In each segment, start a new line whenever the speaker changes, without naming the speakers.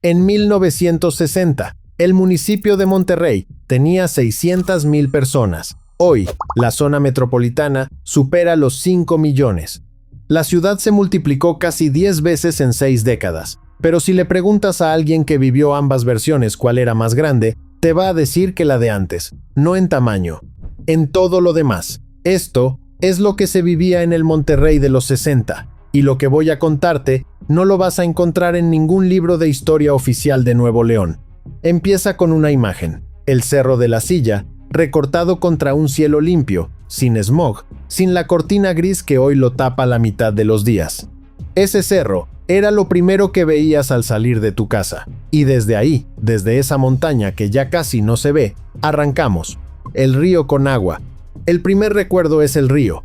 En 1960, el municipio de Monterrey tenía 600,000 personas. Hoy, la zona metropolitana supera los 5 millones. La ciudad se multiplicó casi 10 veces en 6 décadas. Pero si le preguntas a alguien que vivió ambas versiones cuál era más grande, te va a decir que la de antes, no en tamaño, en todo lo demás. Esto es lo que se vivía en el Monterrey de los 60, y lo que voy a contarte no lo vas a encontrar en ningún libro de historia oficial de Nuevo León. Empieza con una imagen, el Cerro de la Silla, recortado contra un cielo limpio, sin smog, sin la cortina gris que hoy lo tapa la mitad de los días. Ese cerro era lo primero que veías al salir de tu casa, y desde ahí, desde esa montaña que ya casi no se ve, arrancamos. El río con agua. El primer recuerdo es el río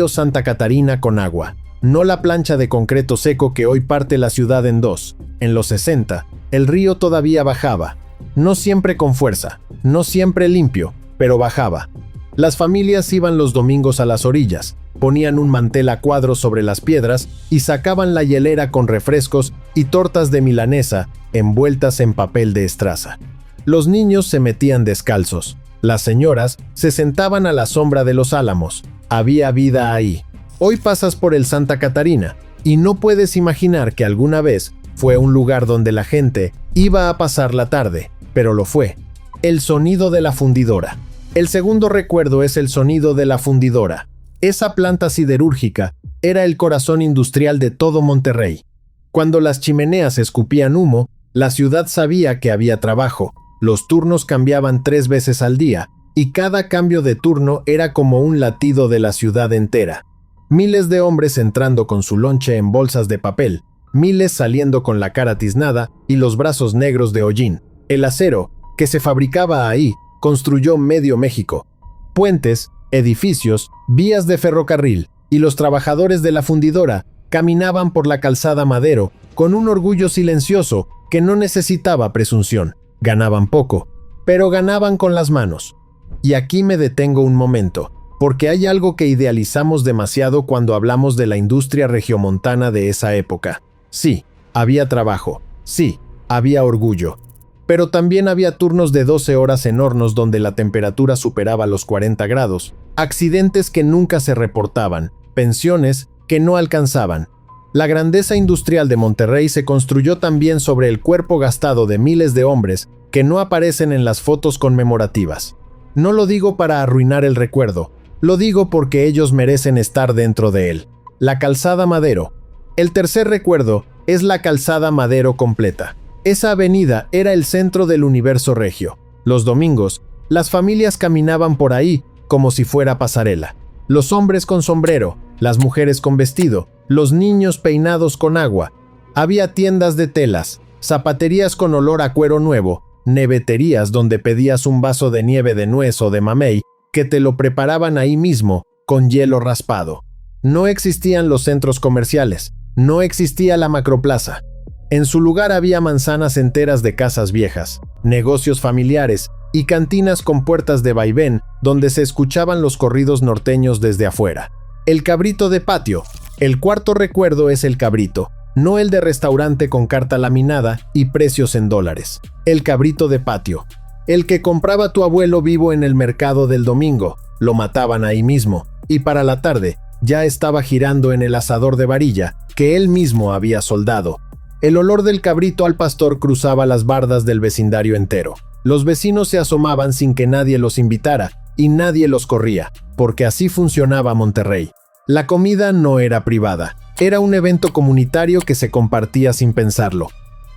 Santa Catarina con agua, no la plancha de concreto seco que hoy parte la ciudad en dos. En los 60, el río todavía bajaba, no siempre con fuerza, no siempre limpio, pero bajaba. Las familias iban los domingos a las orillas, ponían un mantel a cuadros sobre las piedras y sacaban la hielera con refrescos y tortas de milanesa envueltas en papel de estraza. Los niños se metían descalzos. Las señoras se sentaban a la sombra de los álamos. Había vida ahí. Hoy pasas por el Santa Catarina y no puedes imaginar que alguna vez fue un lugar donde la gente iba a pasar la tarde, pero lo fue. El sonido de la fundidora. El segundo recuerdo es el sonido de la fundidora. Esa planta siderúrgica era el corazón industrial de todo Monterrey. Cuando las chimeneas escupían humo, la ciudad sabía que había trabajo. Los turnos cambiaban 3 veces al día, y cada cambio de turno era como un latido de la ciudad entera. Miles de hombres entrando con su lonche en bolsas de papel, miles saliendo con la cara tiznada y los brazos negros de hollín. El acero, que se fabricaba ahí, construyó medio México. Puentes, edificios, vías de ferrocarril, y los trabajadores de la fundidora caminaban por la calzada Madero con un orgullo silencioso que no necesitaba presunción. Ganaban poco, pero ganaban con las manos. Y aquí me detengo un momento, porque hay algo que idealizamos demasiado cuando hablamos de la industria regiomontana de esa época. Sí, había trabajo, sí, había orgullo, pero también había turnos de 12 horas en hornos donde la temperatura superaba los 40 grados, accidentes que nunca se reportaban, pensiones que no alcanzaban. La grandeza industrial de Monterrey se construyó también sobre el cuerpo gastado de miles de hombres que no aparecen en las fotos conmemorativas. No lo digo para arruinar el recuerdo, lo digo porque ellos merecen estar dentro de él. La calzada Madero. El tercer recuerdo es la calzada Madero completa. Esa avenida era el centro del universo regio. Los domingos, las familias caminaban por ahí como si fuera pasarela. Los hombres con sombrero, las mujeres con vestido, los niños peinados con agua. Había tiendas de telas, zapaterías con olor a cuero nuevo, neveterías donde pedías un vaso de nieve de nuez o de mamey que te lo preparaban ahí mismo, con hielo raspado. No existían los centros comerciales, no existía la macroplaza. En su lugar había manzanas enteras de casas viejas, negocios familiares y cantinas con puertas de vaivén donde se escuchaban los corridos norteños desde afuera. El cabrito de patio. El cuarto recuerdo es el cabrito, no el de restaurante con carta laminada y precios en dólares. El cabrito de patio. El que compraba tu abuelo vivo en el mercado del domingo, lo mataban ahí mismo, y para la tarde ya estaba girando en el asador de varilla que él mismo había soldado. El olor del cabrito al pastor cruzaba las bardas del vecindario entero. Los vecinos se asomaban sin que nadie los invitara y nadie los corría, porque así funcionaba Monterrey. La comida no era privada, era un evento comunitario que se compartía sin pensarlo.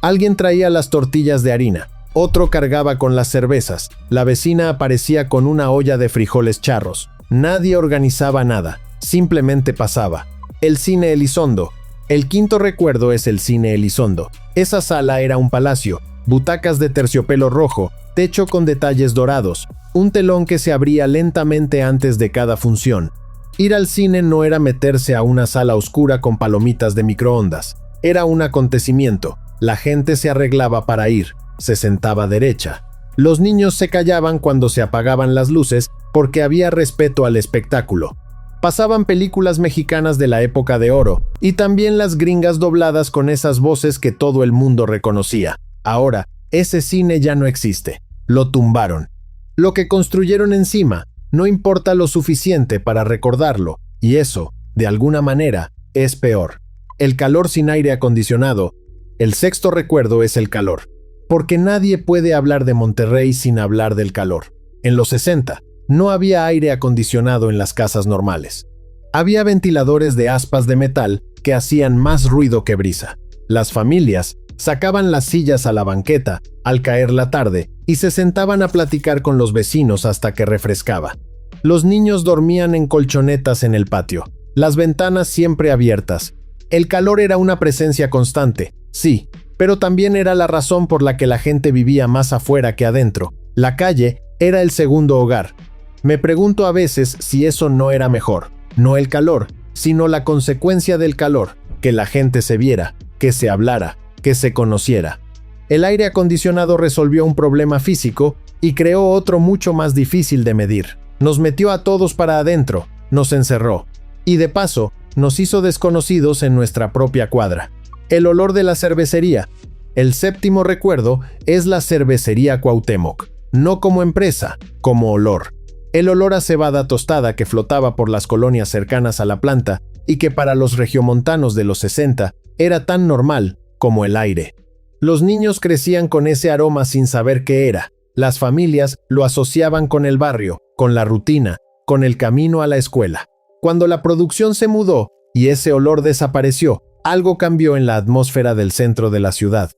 Alguien traía las tortillas de harina, otro cargaba con las cervezas, la vecina aparecía con una olla de frijoles charros. Nadie organizaba nada, simplemente pasaba. El cine Elizondo. El quinto recuerdo es el cine Elizondo. Esa sala era un palacio, butacas de terciopelo rojo, techo con detalles dorados, un telón que se abría lentamente antes de cada función. Ir al cine no era meterse a una sala oscura con palomitas de microondas, era un acontecimiento. La gente se arreglaba para ir, se sentaba derecha. Los niños se callaban cuando se apagaban las luces porque había respeto al espectáculo. Pasaban películas mexicanas de la época de oro y también las gringas dobladas con esas voces que todo el mundo reconocía. Ahora, ese cine ya no existe. Lo tumbaron. Lo que construyeron encima no importa lo suficiente para recordarlo, y eso, de alguna manera, es peor. El calor sin aire acondicionado. El sexto recuerdo es el calor. Porque nadie puede hablar de Monterrey sin hablar del calor. En los 60, no había aire acondicionado en las casas normales. Había ventiladores de aspas de metal que hacían más ruido que brisa. Las familias sacaban las sillas a la banqueta al caer la tarde y se sentaban a platicar con los vecinos hasta que refrescaba. Los niños dormían en colchonetas en el patio, las ventanas siempre abiertas. El calor era una presencia constante, sí, pero también era la razón por la que la gente vivía más afuera que adentro. La calle era el segundo hogar. Me pregunto a veces si eso no era mejor, no el calor, sino la consecuencia del calor, que la gente se viera, que se hablara, que se conociera. El aire acondicionado resolvió un problema físico y creó otro mucho más difícil de medir. Nos metió a todos para adentro, nos encerró, y de paso, nos hizo desconocidos en nuestra propia cuadra. El olor de la cervecería. El séptimo recuerdo es la cervecería Cuauhtémoc, no como empresa, como olor. El olor a cebada tostada que flotaba por las colonias cercanas a la planta y que para los regiomontanos de los 60 era tan normal como el aire. Los niños crecían con ese aroma sin saber qué era. Las familias lo asociaban con el barrio, con la rutina, con el camino a la escuela. Cuando la producción se mudó y ese olor desapareció, algo cambió en la atmósfera del centro de la ciudad.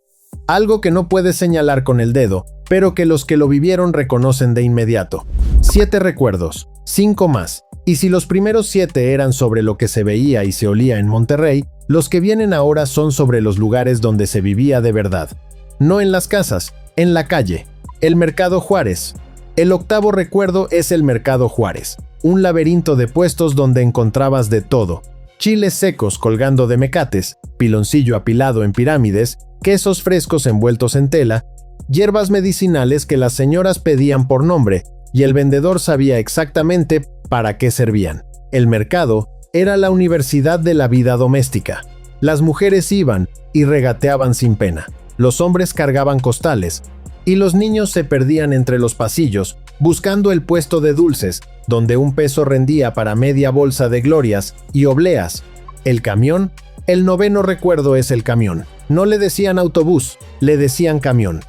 Algo que no puedes señalar con el dedo, pero que los que lo vivieron reconocen de inmediato. 7 recuerdos, 5 más. Y si los primeros 7 eran sobre lo que se veía y se olía en Monterrey, los que vienen ahora son sobre los lugares donde se vivía de verdad. No en las casas, en la calle. El Mercado Juárez. El octavo recuerdo es el Mercado Juárez, un laberinto de puestos donde encontrabas de todo. Chiles secos colgando de mecates, piloncillo apilado en pirámides, quesos frescos envueltos en tela, hierbas medicinales que las señoras pedían por nombre, y el vendedor sabía exactamente para qué servían. El mercado era la universidad de la vida doméstica. Las mujeres iban y regateaban sin pena. Los hombres cargaban costales, y los niños se perdían entre los pasillos, buscando el puesto de dulces, donde un peso rendía para media bolsa de glorias y obleas. El camión. El noveno recuerdo es el camión. No le decían autobús, le decían camión.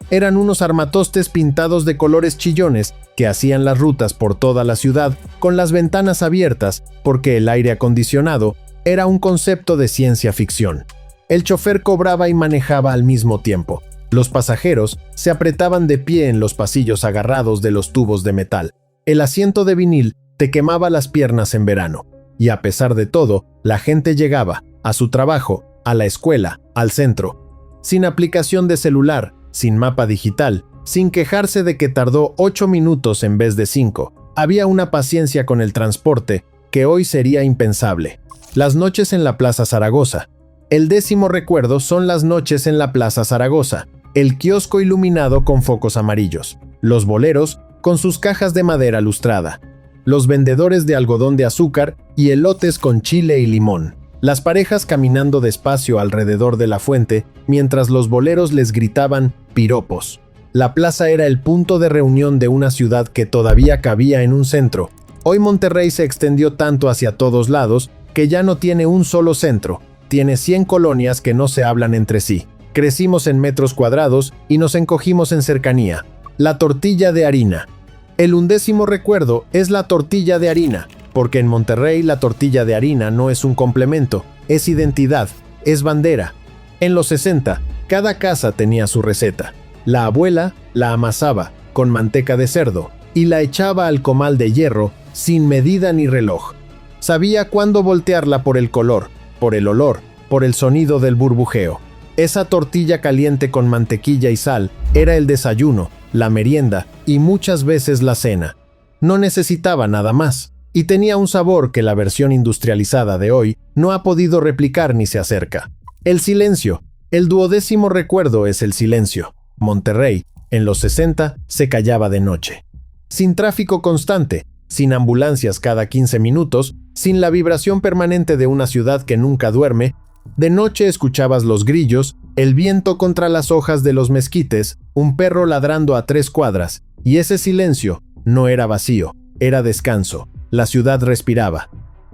Eran unos armatostes pintados de colores chillones que hacían las rutas por toda la ciudad con las ventanas abiertas porque el aire acondicionado era un concepto de ciencia ficción. El chofer cobraba y manejaba al mismo tiempo. Los pasajeros se apretaban de pie en los pasillos agarrados de los tubos de metal. El asiento de vinil te quemaba las piernas en verano. Y a pesar de todo, la gente llegaba a su trabajo, a la escuela, al centro, sin aplicación de celular, sin mapa digital, sin quejarse de que tardó 8 minutos en vez de 5. Había una paciencia con el transporte que hoy sería impensable. Las noches en la Plaza Zaragoza. El 10º recuerdo son las noches en la Plaza Zaragoza, el kiosco iluminado con focos amarillos, los boleros con sus cajas de madera lustrada, los vendedores de algodón de azúcar y elotes con chile y limón, las parejas caminando despacio alrededor de la fuente mientras los boleros les gritaban piropos. La plaza era el punto de reunión de una ciudad que todavía cabía en un centro. Hoy Monterrey se extendió tanto hacia todos lados que ya no tiene un solo centro, tiene 100 colonias que no se hablan entre sí. Crecimos en metros cuadrados y nos encogimos en cercanía. La tortilla de harina. El 11º recuerdo es la tortilla de harina, porque en Monterrey la tortilla de harina no es un complemento, es identidad, es bandera. En los 60, cada casa tenía su receta. La abuela la amasaba con manteca de cerdo y la echaba al comal de hierro sin medida ni reloj. Sabía cuándo voltearla por el color, por el olor, por el sonido del burbujeo. Esa tortilla caliente con mantequilla y sal era el desayuno, la merienda y muchas veces la cena. No necesitaba nada más, y tenía un sabor que la versión industrializada de hoy no ha podido replicar ni se acerca. El silencio. El 12º recuerdo es el silencio. Monterrey, en los 60, se callaba de noche. Sin tráfico constante, sin ambulancias cada 15 minutos, sin la vibración permanente de una ciudad que nunca duerme, de noche escuchabas los grillos el viento contra las hojas de los mezquites, un perro ladrando a 3 cuadras, y ese silencio no era vacío, era descanso. La ciudad respiraba.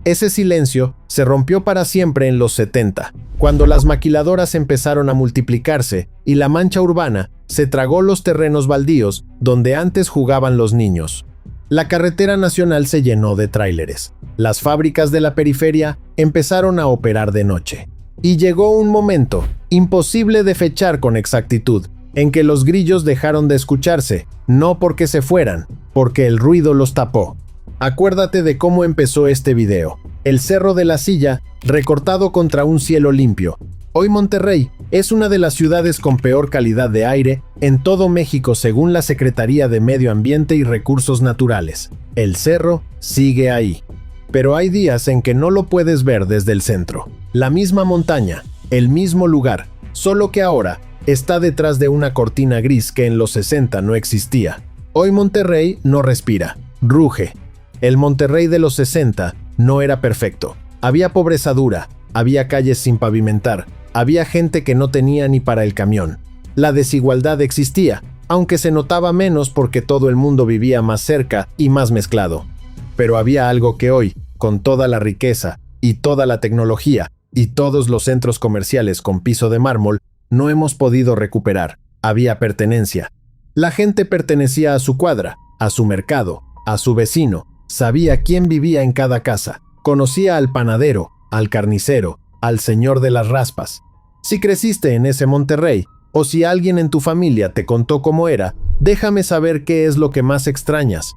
Ese silencio se rompió para siempre en los 70, cuando las maquiladoras empezaron a multiplicarse y la mancha urbana se tragó los terrenos baldíos donde antes jugaban los niños. La carretera nacional se llenó de tráileres. Las fábricas de la periferia empezaron a operar de noche. Y llegó un momento, imposible de fechar con exactitud, en que los grillos dejaron de escucharse, no porque se fueran, porque el ruido los tapó. Acuérdate de cómo empezó este video. El Cerro de la Silla, recortado contra un cielo limpio. Hoy Monterrey es una de las ciudades con peor calidad de aire en todo México según la Secretaría de Medio Ambiente y Recursos Naturales. El cerro sigue ahí. Pero hay días en que no lo puedes ver desde el centro. La misma montaña, el mismo lugar, solo que ahora está detrás de una cortina gris que en los 60 no existía. Hoy Monterrey no respira, ruge. El Monterrey de los 60 no era perfecto. Había pobreza dura, había calles sin pavimentar, había gente que no tenía ni para el camión. La desigualdad existía, aunque se notaba menos porque todo el mundo vivía más cerca y más mezclado. Pero había algo que hoy, con toda la riqueza y toda la tecnología y todos los centros comerciales con piso de mármol, no hemos podido recuperar. Había pertenencia. La gente pertenecía a su cuadra, a su mercado, a su vecino, sabía quién vivía en cada casa, conocía al panadero, al carnicero, al señor de las raspas. Si creciste en ese Monterrey, o si alguien en tu familia te contó cómo era, déjame saber qué es lo que más extrañas.